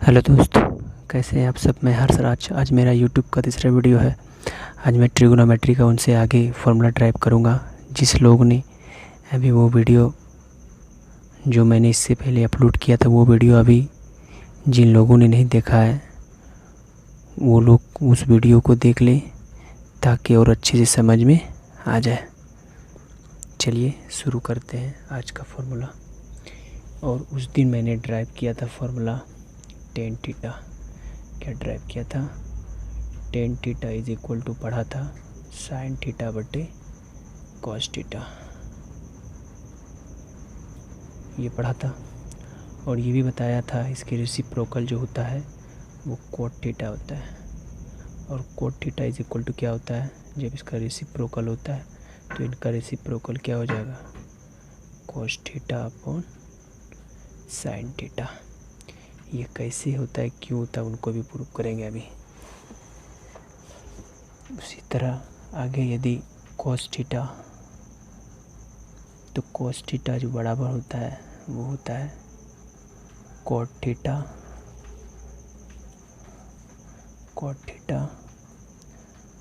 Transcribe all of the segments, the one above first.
Hello दोस्तों, कैसे हैं आप सब। मैं हर्षराज। आज मेरा यूट्यूब का तीसरा वीडियो है। आज मैं ट्रिगोनोमेट्री का उनसे आगे फॉर्मूला ड्राइव करूंगा। जिस लोग ने अभी वो वीडियो जो मैंने इससे पहले अपलोड किया था, वो वीडियो अभी जिन लोगों ने नहीं देखा है वो लोग उस वीडियो को देख लें ताकि और अच्छे से समझ में आ जाए। चलिए शुरू करते हैं आज का फॉर्मूला। और उस दिन मैंने ड्राइव किया था फॉर्मूला टेन थीटा। क्या ड्राइव किया था? Tan theta is equal to पढ़ा था साइन थीटा बटे कॉस थीटा, ये पढ़ा था। और ये भी बताया था इसके रेसिप्रोकल जो होता है वो कोट थीटा होता है। और cot theta is equal to क्या होता है? जब इसका रेसिप्रोकल होता है तो इनका रेसिप्रोकल क्या हो जाएगा? Cos theta upon sine theta. ये कैसे होता है, क्यों होता है, उनको भी प्रूव करेंगे अभी। उसी तरह आगे यदि कॉस थीटा, तो कॉस थीटा जो बराबर होता है वो होता है cot theta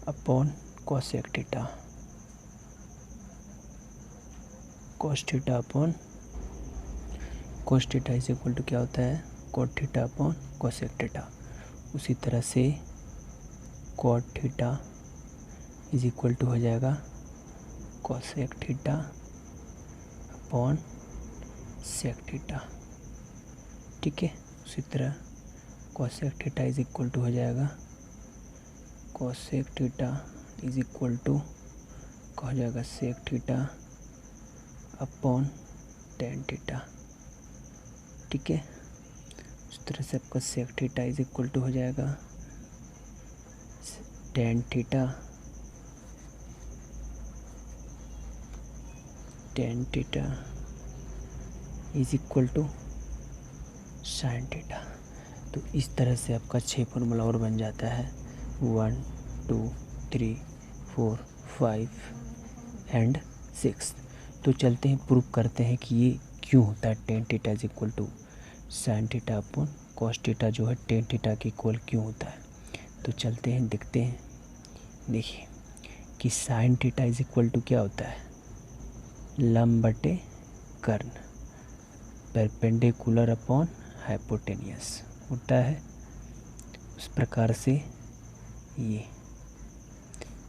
upon cosec theta. Cos theta upon cos theta is equal to क्या होता है? Cot theta upon cosec theta. उसी तरह से cot theta is equal to हो जाएगा cosec theta upon sec theta. ठीक है। उसी तरह cosec theta is equal to हो जाएगा cosec theta is equal to हो जाएगा sec theta upon tan theta. ठीक है। उस तरह से आपका sec theta is equal to हो जाएगा tan theta is equal to sine theta. तो इस तरह से आपका 6 फॉर्मूला और बन जाता है। 1 2 3 4 5 एंड 6। तो चलते हैं प्रूव करते हैं कि ये क्यों होता है। Tan theta is equal to sine theta upon cos theta जो है टेन थीटा के इक्वल क्यों होता है। तो चलते हैं देखते हैं। देखिए कि sine theta is equal to क्या होता है? लंब बटे कर्ण, परपेंडिकुलर अपॉन हाइपोटेनियस होता है। उस प्रकार से ये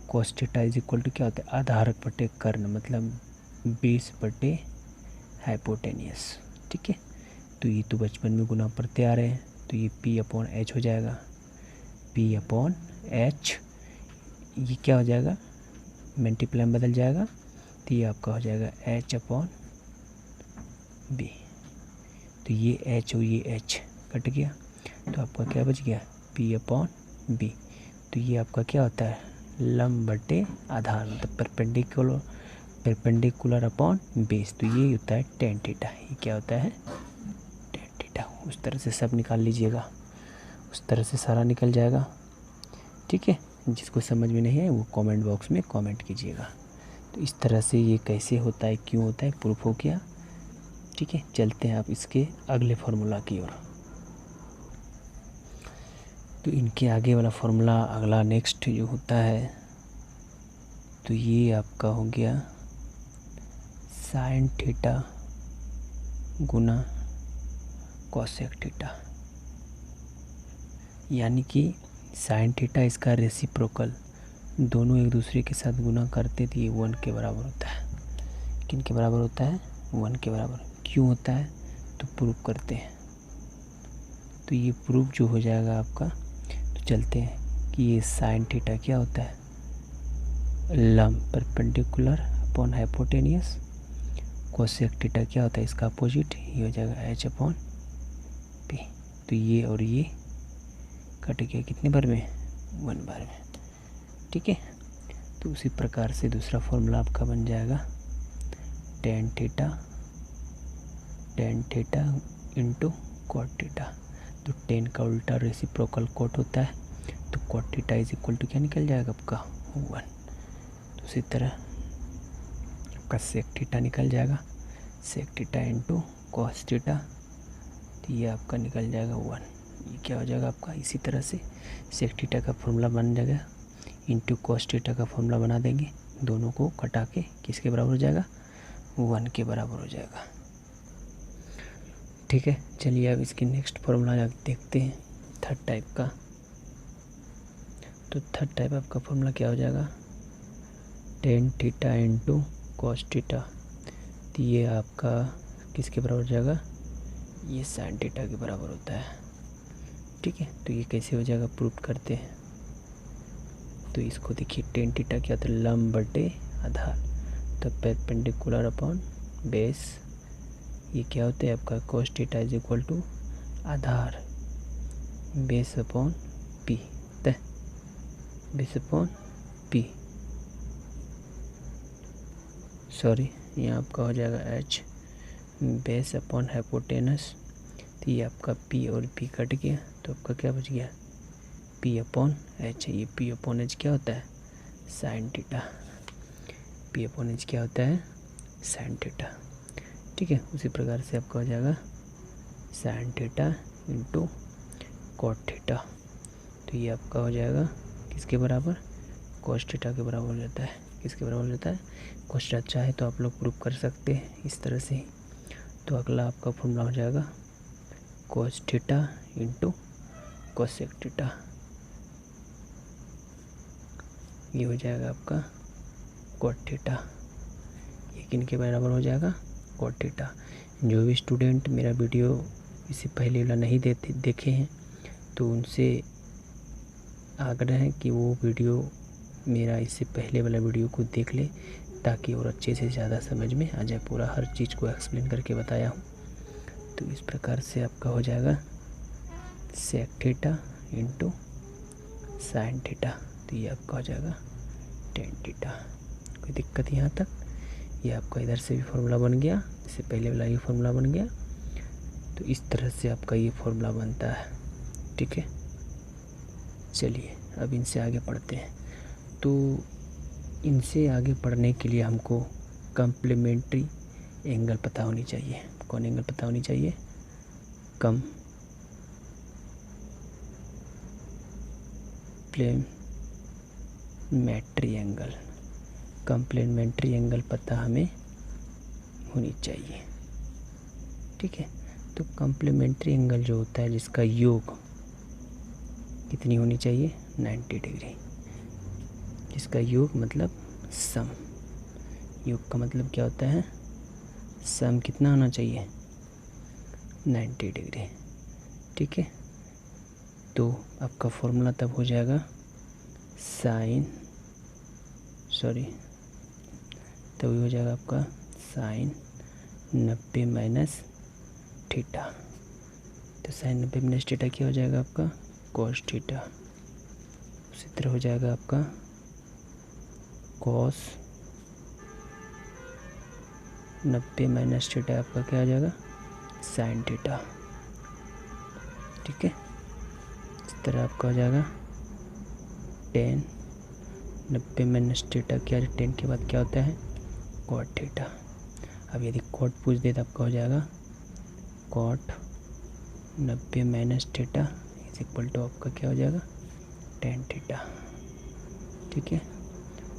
cos theta is equal to क्या होता है? आधारक बटे कर्ण, मतलब 20 बटे हाइपोटेनियस। ठीक है। तो ये तो बचपन में गुना पढ़ते आ रहे हैं। तो ये P अपॉन एच हो जाएगा। P अपॉन एच, ये क्या हो जाएगा? मल्टीप्लाई में बदल जाएगा। तो ये आपका हो जाएगा H अपॉन B। तो ये H और ये H कट गया, तो आपका क्या बच गया? P upon B। तो ये आपका क्या होता है? लंब बटे आधार, मतलब परपेंडिकुलर अपॉन बेस। तो ये होता है टेन थीटा। ये क्या होता है? Tan theta. उस तरह से सब निकाल लीजिएगा, उस तरह से सारा निकल जाएगा। ठीक है। जिसको समझ में नहीं है वो कमेंट बॉक्स में कमेंट कीजिएगा। तो इस तरह से ये कैसे होता है, क्यों होता है, प्रूफ हो गया। ठीक है। चलते हैं आप इसके अगले फार्मूला की ओर। तो इनके आगे वाला फार्मूला अगला नेक्स्ट जो होता है, तो ये आपका हो गया साइन थीटा गुना कोसेक थीटा। यानी कि साइन थीटा इसका रेसिप्रोकल, दोनों एक दूसरे के साथ गुना करते तो ये 1 के बराबर होता है। किन के बराबर होता है? 1 के बराबर। क्यों होता है तो प्रूफ करते हैं। तो ये प्रूफ जो हो जाएगा आपका, तो चलते हैं कि ये साइन थीटा क्या होता है? लंब perpendicular upon hypotenuse. Cosec theta क्या होता है? इसका अपोजिट, ये हो जाएगा H अपॉन P। तो ये और ये कट गया कितने बार में? 1 बार में। ठीक है। तो उसी प्रकार से दूसरा फॉर्मूला आपका बन जाएगा tan theta into cot theta. तो टेन का उल्टा रेसिप्रोकल कॉट होता है, तो cot theta is equal to क्या निकल जाएगा आपका? 1। तो उसी तरह आपका सेक थीटा निकल जाएगा, sec theta into cos theta. तो ये आपका निकल जाएगा 1। ये क्या हो जाएगा आपका, इसी तरह से सेक थीटा का फॉर्मूला बन जाएगा, इंटू कॉस थीटा का फॉर्मूला बना देंगे, दोनों को कटा के किसके बराबर हो जाएगा, 1 के बराबर हो जाएगा। ठीक है, चलिए अब इसकी नेक्स्ट फॉर्मूला देखते हैं थर्ड टाइप का। तो थर्ड टाइप आपका फॉर्मूला क्या हो जाएगा, tan theta into cos theta. तो ये आपका किसके बराबर हो जाएगा, ये साइन थीटा के बराबर होता है। ठीक है, तो ये कैसे हो जाएगा प्रूफ करते हैं। तो इसको देखिए, टेन थीटा क्या होता है, लंब बटे आधार, तो परपेंडिकुलर अपॉन बेस। ये क्या होता है आपका, cos theta is equal to आधार base upon P, base upon P, sorry यहाँ आपका हो जाएगा एच बेस अपॉन हाइपोटेनस। तो ये आपका पी और पी कट गया, तो आपका क्या बच गया, पी अपॉन एच। ये पी अपॉन एच क्या होता है, sine theta. P upon H क्या होता है, साइन थीटा। ठीक है, उसी प्रकार से आपका हो जाएगा sine theta into cot theta. तो ये आपका हो जाएगा किसके बराबर, कॉस थीटा के बराबर हो जाता है। किसके बराबर हो जाता है, कॉस थीटा। चाहे तो आप लोग प्रूफ कर सकते हैं इस तरह से ही। तो अगला आपका फॉर्मूला हो जाएगा cos theta into cosec theta. ये हो जाएगा आपका कॉट थीटा। ये किन के बराबर हो जाएगा, कॉट थीटा। जो भी स्टूडेंट मेरा वीडियो इससे पहले वाला नहीं देखे हैं तो उनसे आग्रह है कि वो वीडियो मेरा इससे पहले वाला वीडियो को देख ले, ताकि और अच्छे से ज़्यादा समझ में आ जाए। पूरा हर चीज़ को एक्सप्लेन करके बताया हूँ। तो इस प्रकार से आपका हो जाएगा sec theta into sine theta. तो ये आपका हो जाएगा टेन थीटा। कोई दिक्कत यहाँ तक, ये आपका इधर से भी फॉर्मूला बन गया, इससे पहले वाला ये फॉर्मूला बन गया। तो इस तरह से आपका ये फॉर्मूला बनता है। ठीक है, चलिए अब इनसे आगे पढ़ते हैं। तो इनसे आगे पढ़ने के लिए हमको कम्प्लीमेंट्री एंगल पता होनी चाहिए। कौन एंगल पता होनी चाहिए, कम्प्लीमेंट्री एंगल। कम्प्लीमेंट्री एंगल पता हमें होनी चाहिए। ठीक है, तो कम्प्लीमेंट्री एंगल जो होता है जिसका योग कितनी होनी चाहिए, 90 डिग्री। जिसका योग मतलब सम, योग का मतलब क्या होता है, सम कितना होना चाहिए, 90 डिग्री। ठीक है, तो आपका फॉर्मूला तब हो जाएगा तब हो जाएगा आपका साइन 90 माइनस थीटा। तो साइन 90 माइनस थीटा क्या हो जाएगा आपका, कॉस थीटा। उसी तरह हो जाएगा आपका कॉस 90 माइनस थीटा, आपका क्या हो जाएगा, साइन थीटा। ठीक है, इस तरह आपका हो जाएगा टेन 90 माइनस थीटा। क्या 10 के बाद क्या होता है, कॉट थीटा। अब यदि कॉट पूछ दे तो आपका हो जाएगा cot 90 minus theta is equal to आपका क्या हो जाएगा, टेन थीटा। ठीक है,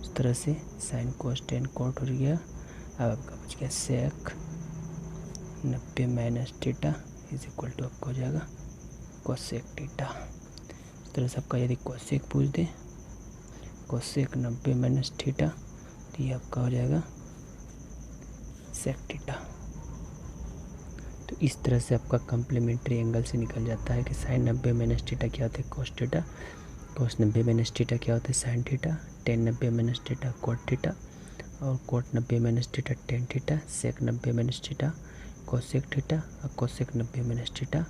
इस तरह से साइन कोस टेन कॉट हो गया। अब आपका बच गया sec 90 minus theta is equal to आपका हो जाएगा कोसेक थीटा। इस तरह से आपका यदि कोसेक पूछ दे, कोसेक 90 माइनस थीटा, तो ये आपका हो जाएगा सेक थीटा। तो इस तरह से आपका कम्प्लीमेंट्री एंगल से निकल जाता है कि साइन 90 माइनस थीटा क्या होता है, cos theta. Cos 90 minus theta क्या होता है, sine theta. Tan 90 minus theta cot theta, और cot 90 minus theta tan theta. Sec 90 minus theta cosec theta, और कोसेक 90 माइनस थीटा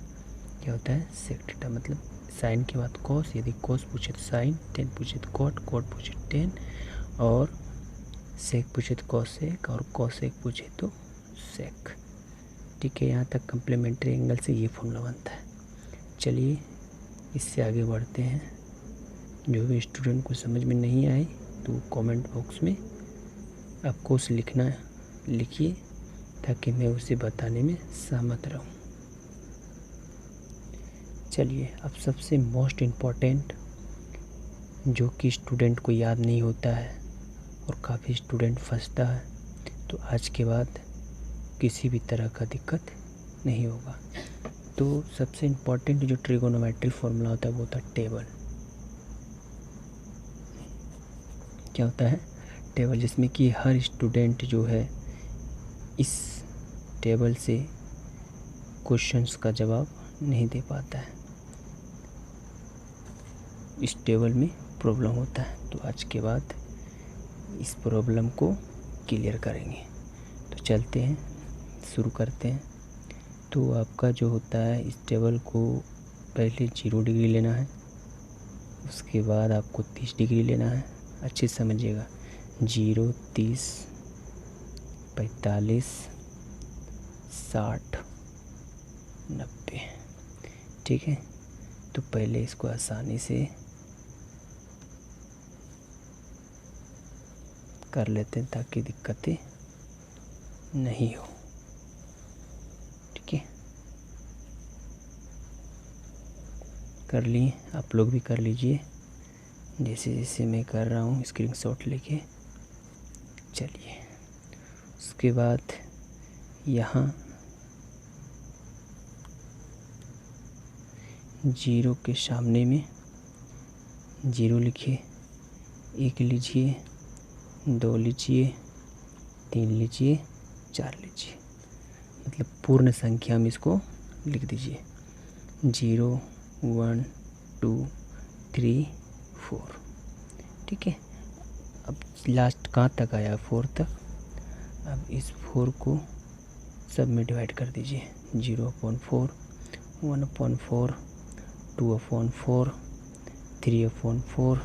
क्या होता है, सेक थीटा। मतलब साइन के बाद कोस, यदि कोस पूछे तो साइन, टेन पूछे तो कोट, कोट पूछे तो टेन, और सेक पूछे तो कोसेक, और कोसेक पूछे तो सेक। ठीक है, यहाँ तक कम्प्लीमेंट्री एंगल से ये फॉर्मूला बनता है। चलिए इससे आगे बढ़ते हैं। जो भी स्टूडेंट को समझ में नहीं आए तो कमेंट बॉक्स में आपको उसे लिखिए, ताकि मैं उसे बताने में सहमत रहूं। चलिए अब सबसे मोस्ट इम्पॉर्टेंट, जो कि स्टूडेंट को याद नहीं होता है और काफ़ी स्टूडेंट फंसता है, तो आज के बाद किसी भी तरह का दिक्कत नहीं होगा। तो सबसे इम्पॉर्टेंट जो ट्रिगोनोमेट्री फॉर्मूला होता है वो होता है टेबल। क्या होता है? टेबल, जिसमें कि हर स्टूडेंट जो है इस टेबल से क्वेश्चंस का जवाब नहीं दे पाता है, इस टेबल में प्रॉब्लम होता है। तो आज के बाद इस प्रॉब्लम को क्लियर करेंगे। तो चलते हैं, शुरू करते हैं। तो आपका जो होता है, इस टेबल को पहले 0 डिग्री लेना है, उसके बाद आपको 30 डिग्री लेना है। अच्छे से समझिएगा, 0, 30, 45, 60, 90। ठीक है, तो पहले इसको आसानी से कर लेते हैं ताकि दिक्कतें नहीं हो। ठीक है, कर लिए, आप लोग भी कर लीजिए जैसे जैसे मैं कर रहा हूँ, स्क्रीनशॉट लेके। चलिए, उसके बाद यहाँ 0 के सामने में 0 लिखिए, 1 लीजिए, 2 लीजिए, 3 लीजिए, 4 लीजिए, मतलब पूर्ण संख्या में इसको लिख दीजिए। 0, 1, 2, 3, 4। ठीक है, अब लास्ट कहाँ तक आया? 4 तक। अब इस 4 को सब में डिवाइड कर दीजिए। 0/4, 1/4, 2/4, 3/4,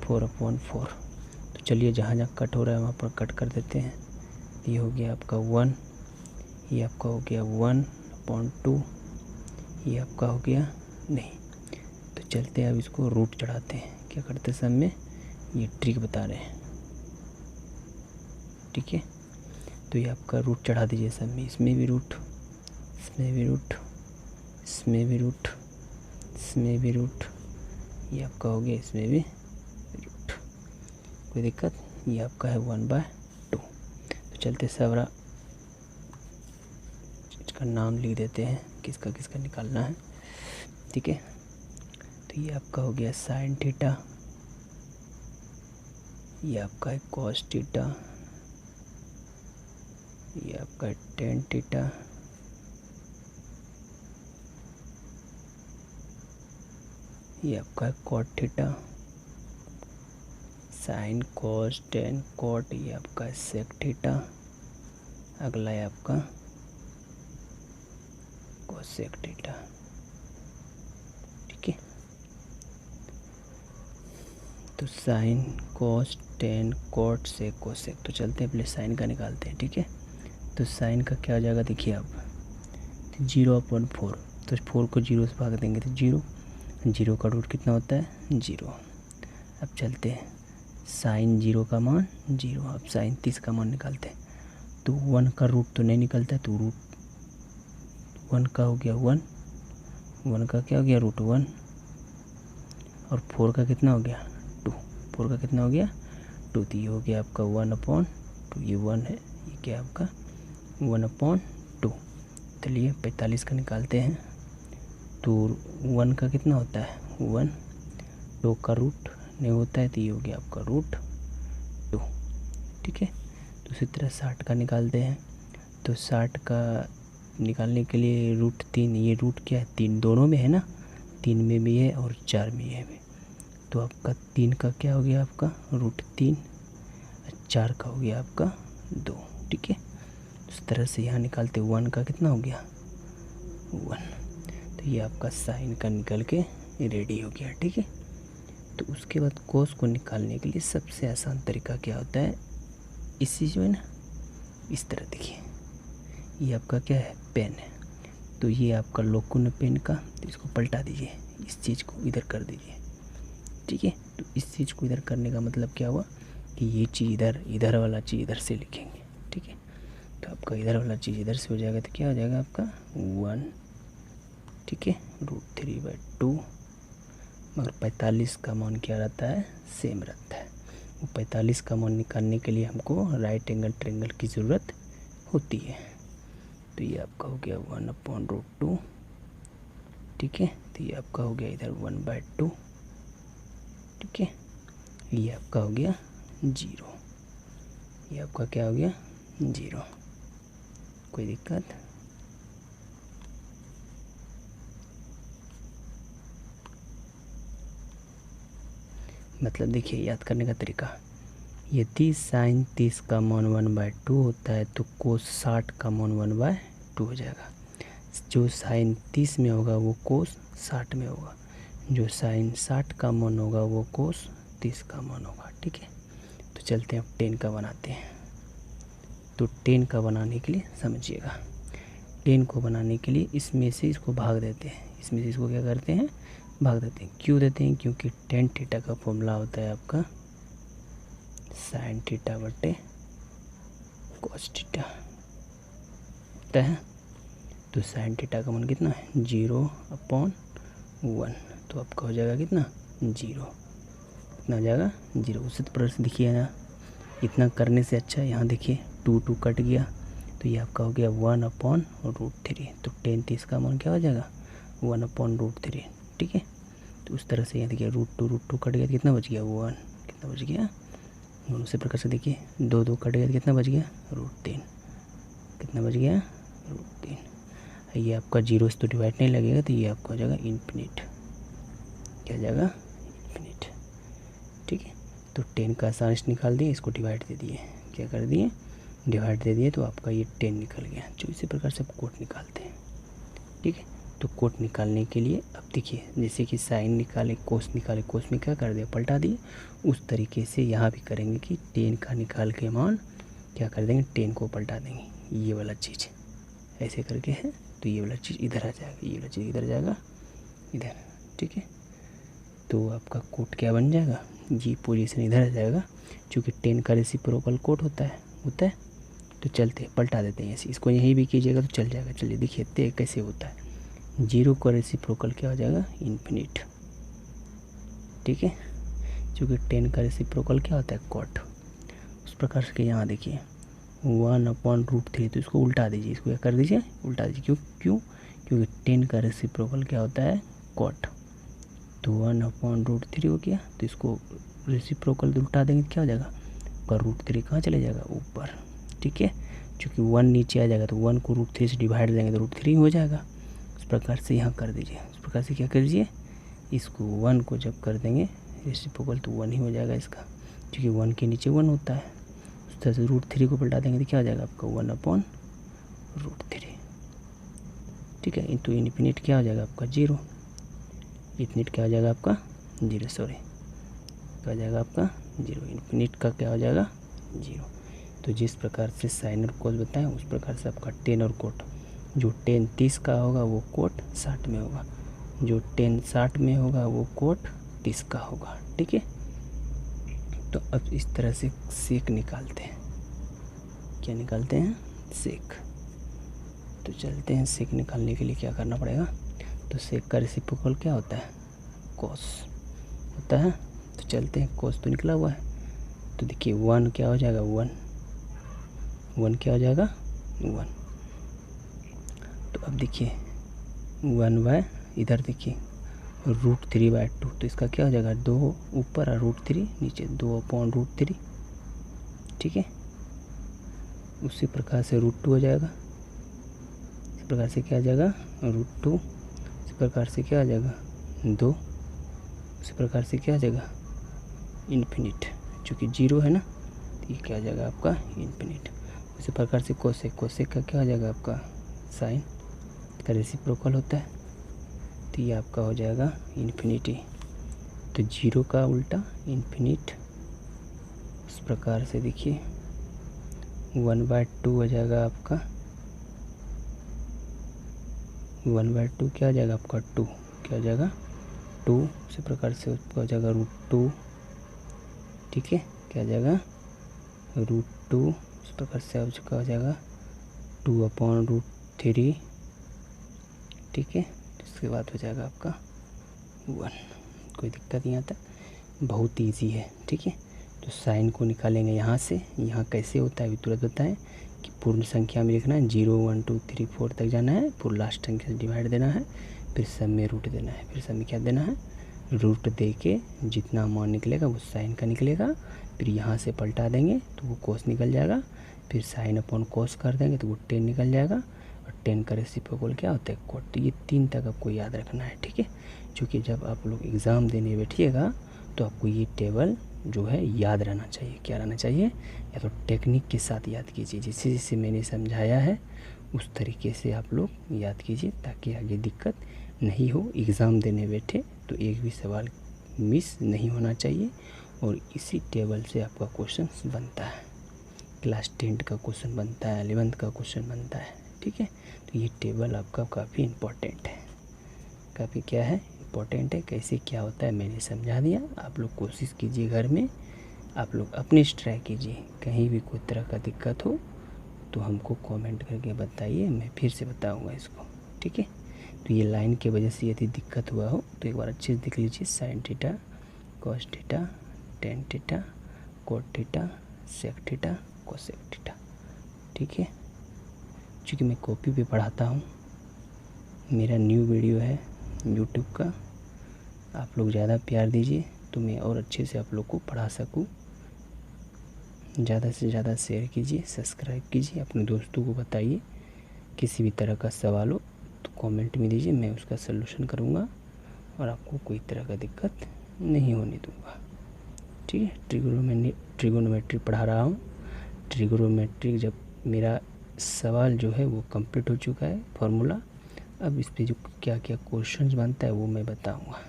4/4। तो चलिए, जहाँ जहाँ कट हो रहा है वहाँ पर कट कर देते हैं। ये हो गया आपका 1, ये आपका हो गया 1/2, ये आपका हो गया नहीं। तो चलते हैं, अब इसको रूट चढ़ाते हैं। क्या करते सब में? ये ट्रिक बता रहे हैं। ठीक है, तो ये आपका रूट चढ़ा दीजिए सब में। इसमें भी रूट, इसमें भी रूट, इसमें भी रूट, इसमें भी रूट, ये आपका हो गया इसमें भी रूट। कोई दिक्कत? ये आपका है 1/2। तो चलते सारा इसका नाम लिख देते हैं, किसका किसका निकालना है। ठीक है, तो ये आपका हो गया साइन थीटा, ये आपका है कॉस थीटा, ये आपका है टेन थीटा, ये आपका है cot theta, sine cos tan cot, ये आपका है सेक थीटा। अगला है आपका कोसेक थीटा। ठीक है, तो sine cos tan cot sec cosec. तो चलते हैं, पहले साइन का निकालते हैं। ठीक है, तो साइन का क्या हो जाएगा? देखिए आप, 0/4, तो 4 को 0 से भाग देंगे तो 0, 0 का रूट कितना होता है? 0। अब चलते हैं, साइन 0 का मान 0। अब साइन 30 का मान निकालते हैं। तो 1 का रूट तो नहीं निकलता है, तो रूट 1 का हो गया 1, 1 का क्या हो गया? रूट 1। और 4 का कितना हो गया? 2। 4 का कितना हो गया? 2। तो ये हो गया आपका 1/2, ये 1 है, ये क्या है आपका 1/2। चलिए 45 का निकालते हैं। तो 1 का कितना होता है? 1। 2 का रूट नहीं होता है, तो ये हो गया आपका रूट 2। ठीक है, तो उसी तरह 60 का निकालते हैं। तो 60 का निकालने के लिए रूट 3, ये रूट क्या है? 3 दोनों में है ना, 3 में भी है और 4 में है भी। तो आपका 3 का क्या हो गया? आपका रूट 3। 4 का हो गया आपका 2। ठीक है, इस तरह से यहाँ निकालते 1 का कितना हो गया? 1। तो ये आपका साइन का निकल के रेडी हो गया। ठीक है, तो उसके बाद कोस को निकालने के लिए सबसे आसान तरीका क्या होता है? इसी जो है ना, इस तरह देखिए, ये आपका क्या है? पेन है। तो ये आपका लोकुन पेन का, तो इसको पलटा दीजिए, इस चीज़ को इधर कर दीजिए। ठीक है, तो इस चीज़ को इधर करने का मतलब क्या हुआ कि ये चीज़ इधर, इधर वाला चीज़ इधर से लिखेंगे। ठीक है, तो आपका इधर वाला चीज़ इधर से हो जाएगा, तो क्या हो जाएगा आपका 1। ठीक है, √3/2। मगर 45 का मान क्या रहता है, सेम रहता है। वो 45 का मान निकालने के लिए हमको राइट एंगल ट्रायंगल की ज़रूरत होती है। तो ये आपका हो गया 1/√2, ठीक है। तो ये आपका हो गया इधर 1/2, ठीक है। ये आपका हो गया 0, ये आपका क्या हो गया 0। कोई दिक्कत? मतलब देखिए याद करने का तरीका, यदि साइन 30 का मान 1/2 होता है तो कोस 60 का मान 1/2 हो जाएगा। जो साइन 30 में होगा वो कोस 60 में होगा, जो साइन 60 का मान होगा वो कोस 30 का मान होगा, ठीक है। तो चलते हैं अब 10 का बनाते हैं। तो 10 का बनाने के लिए समझिएगा, 10 को बनाने के लिए इसमें से इसको भाग देते हैं, इसमें से इसको क्या करते हैं, भाग देते हैं। क्यों देते हैं? क्योंकि tan थीटा का फॉर्मूला होता है आपका sin थीटा बटे cos थीटा होता है। तो sin थीटा का मान कितना है 0/1। तो आपका हो जाएगा कितना 0, कितना हो जाएगा 0। उसी तरह से देखिए ना, इतना करने से अच्छा यहाँ देखिए 2 कट गया, तो ये आपका हो गया 1/√3। तो tan 30 का मान क्या हो जाएगा 1/√3, ठीक है। तो उस तरह से यहाँ देखिए √2 कट गया तो कितना बच गया 1, कितना बच गया। उसी प्रकार से देखिए 2 कट गया तो कितना बच गया √3, कितना बच गया √3। ये आपका 0 से तो डिवाइड नहीं लगेगा, तो ये आपका हो जाएगा इन्फिनिट, क्या हो जाएगा इन्फिनिट, ठीक है। तो 10 का आसानी से निकाल दिए, इसको डिवाइड दे दिए, क्या कर दिए डिवाइड दे दिए, तो आपका ये 10 निकल गया। जो इसी प्रकार से आप कोट निकालते हैं, ठीक है। तो कोट निकालने के लिए अब देखिए, जैसे कि साइन निकाले कोस निकाले, कोस में क्या कर दिया पलटा दिए, उस तरीके से यहाँ भी करेंगे कि 10 का निकाल के मान क्या कर देंगे 10 को पलटा देंगे, ये वाला चीज़ ऐसे करके है। तो ये वाला चीज़ इधर आ जाएगा, ये वाला चीज़ इधर जाएगा इधर, ठीक है। तो आपका कोट क्या बन जाएगा, ये पोजीशन इधर आ जाएगा, क्योंकि 10 का रेसिप्रोकल कोट होता है। तो चलते पलटा देते हैं ऐसे, इसको यहीं भी कीजिएगा तो चल जाएगा। चलिए देखिए कैसे होता है, 0 का रेसिप्रोकल क्या हो जाएगा इन्फिनिट, ठीक है। क्योंकि 10 का रेसिप्रोकल क्या होता है कॉट। उस प्रकार से यहाँ देखिए 1/√3, तो इसको उल्टा दीजिए, इसको क्या कर दीजिए उल्टा दीजिए। क्योंकि 10 का रेसिप्रोकल क्या होता है कॉट। तो 1/√3 हो गया, तो इसको रेसिप्रोकल उल्टा देंगे क्या हो जाएगा, पर √3 कहाँ चले जाएगा ऊपर, ठीक है। क्योंकि 1 नीचे आ जाएगा तो 1 को √3 से डिवाइड देंगे तो √3 हो जाएगा। उस प्रकार से यहाँ कर दीजिए, उस प्रकार से क्या कर दीजिए, इसको 1 को जब कर देंगे रेसिप्रोकल तो 1 ही हो जाएगा इसका, क्योंकि 1 के नीचे 1 होता है। उस तरह से √3 को पलटा देंगे तो क्या हो जाएगा आपका 1/√3, ठीक है। तो इन्फिनिट क्या हो जाएगा आपका 0, इन्फिनिट क्या हो जाएगा आपका 0, सॉरी क्या हो जाएगा आपका 0, इन्फिनिट का क्या हो जाएगा 0। तो जिस प्रकार से साइन और कोस बताएं उस प्रकार से आपका 10 और कोट, जो 10 30 का होगा वो कोट 60 में होगा, जो 10 60 में होगा वो कोट 30 का होगा, ठीक है। तो अब इस तरह से सेक निकालते हैं, क्या निकालते हैं सेक। तो चलते हैं सेक निकालने के लिए क्या करना पड़ेगा। तो सेक का रेसिप्रोकल क्या होता है कोस होता है। तो चलते हैं, कोस तो निकला हुआ है, तो देखिए 1 क्या हो जाएगा 1 क्या हो जाएगा 1। तो अब देखिए 1 इधर देखिए √3/2, तो इसका क्या हो जाएगा 2 ऊपर और √3 नीचे, 2/√3, ठीक है। उसी प्रकार से √2 हो जाएगा, इस प्रकार से क्या आ जाएगा √2, इस प्रकार से क्या आ जाएगा 2, उसी प्रकार से क्या आ जाएगा इन्फिनिट, चूँकि 0 है ना तो ये क्या आ जाएगा आपका इन्फिनिट। उसी प्रकार से कोसेक, कोसेक का क्या हो जाएगा आपका साइन का रेसिप्रोकल होता है, तो ये आपका हो जाएगा इन्फिनिटी। तो 0 का उल्टा इन्फिनिट, उस प्रकार से देखिए 1/2 हो जाएगा आपका 1/2 क्या हो जाएगा आपका 2, क्या हो जाएगा 2, उसी प्रकार से हो जाएगा √2, ठीक है। क्या हो जाएगा √2, उस प्रकार से आपका हो जाएगा 2/√3, ठीक है। इसके बाद हो जाएगा आपका 1। कोई दिक्कत नहीं आता, बहुत ईजी है, ठीक है। तो साइन को निकालेंगे यहाँ से। यहाँ कैसे होता है अभी तुरंत बताएं कि पूर्ण संख्या में लिखना है 0 1 2 3 4 तक जाना है, पूर्ण लास्ट संख्या से डिवाइड देना है, फिर सब में रूट देना है। फिर सब में क्या देना है, रूट दे के जितना मान निकलेगा वो साइन का निकलेगा। फिर यहाँ से पलटा देंगे तो वो कोस निकल जाएगा। फिर साइन अपॉन कोस कर देंगे तो वो 10 निकल जाएगा। और 10 का रेसिप्रोकल क्या होता है, कोट। तो ये 3 तक आपको याद रखना है, ठीक है। क्योंकि जब आप लोग एग्ज़ाम देने बैठिएगा तो आपको ये टेबल जो है याद रहना चाहिए। क्या रहना चाहिए, या तो टेक्निक के साथ याद कीजिए, जैसे जैसे मैंने समझाया है उस तरीके से आप लोग याद कीजिए, ताकि आगे दिक्कत नहीं हो। एग्ज़ाम देने बैठे तो एक भी सवाल मिस नहीं होना चाहिए। और इसी टेबल से आपका क्वेश्चन बनता है, क्लास 10 का क्वेश्चन बनता है, 11th का क्वेश्चन बनता है, ठीक है। तो ये टेबल आपका काफ़ी इम्पोर्टेंट है, काफ़ी क्या है, इम्पोर्टेंट है। कैसे क्या होता है मैंने समझा दिया। आप लोग कोशिश कीजिए, घर में आप लोग अपनी ट्राई कीजिए। कहीं भी कोई तरह का दिक्कत हो तो हमको कमेंट करके बताइए, मैं फिर से बताऊंगा इसको, ठीक है। तो ये लाइन की वजह से यदि दिक्कत हुआ हो तो एक बार अच्छे से देख लीजिए। Sine theta, cos theta, tan theta, cot theta, sec theta, cosec theta, ठीक है। चूँकि मैं कॉपी पे पढ़ाता हूँ, मेरा न्यू वीडियो है यूट्यूब का, आप लोग ज़्यादा प्यार दीजिए तो मैं और अच्छे से आप लोग को पढ़ा सकूँ। ज़्यादा से ज़्यादा शेयर कीजिए, सब्सक्राइब कीजिए, अपने दोस्तों को बताइए। किसी भी तरह का सवाल हो तो कमेंट में दीजिए, मैं उसका सलूशन करूँगा और आपको कोई तरह का दिक्कत नहीं होने दूँगा, ठीक है। ट्रिगोनोमेट्री पढ़ा रहा हूँ। ट्रिगोनोमेट्री जब मेरा सवाल जो है वो कंप्लीट हो चुका है, फार्मूला, अब इस पे जो क्या क्या क्वेश्चंस बनता है वो मैं बताऊँगा,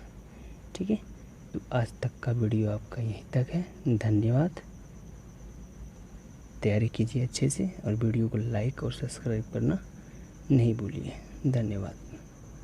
ठीक है। तो आज तक का वीडियो आपका यहीं तक है, धन्यवाद। तैयारी कीजिए अच्छे से और वीडियो को लाइक और सब्सक्राइब करना नहीं भूलिए। धन्यवाद।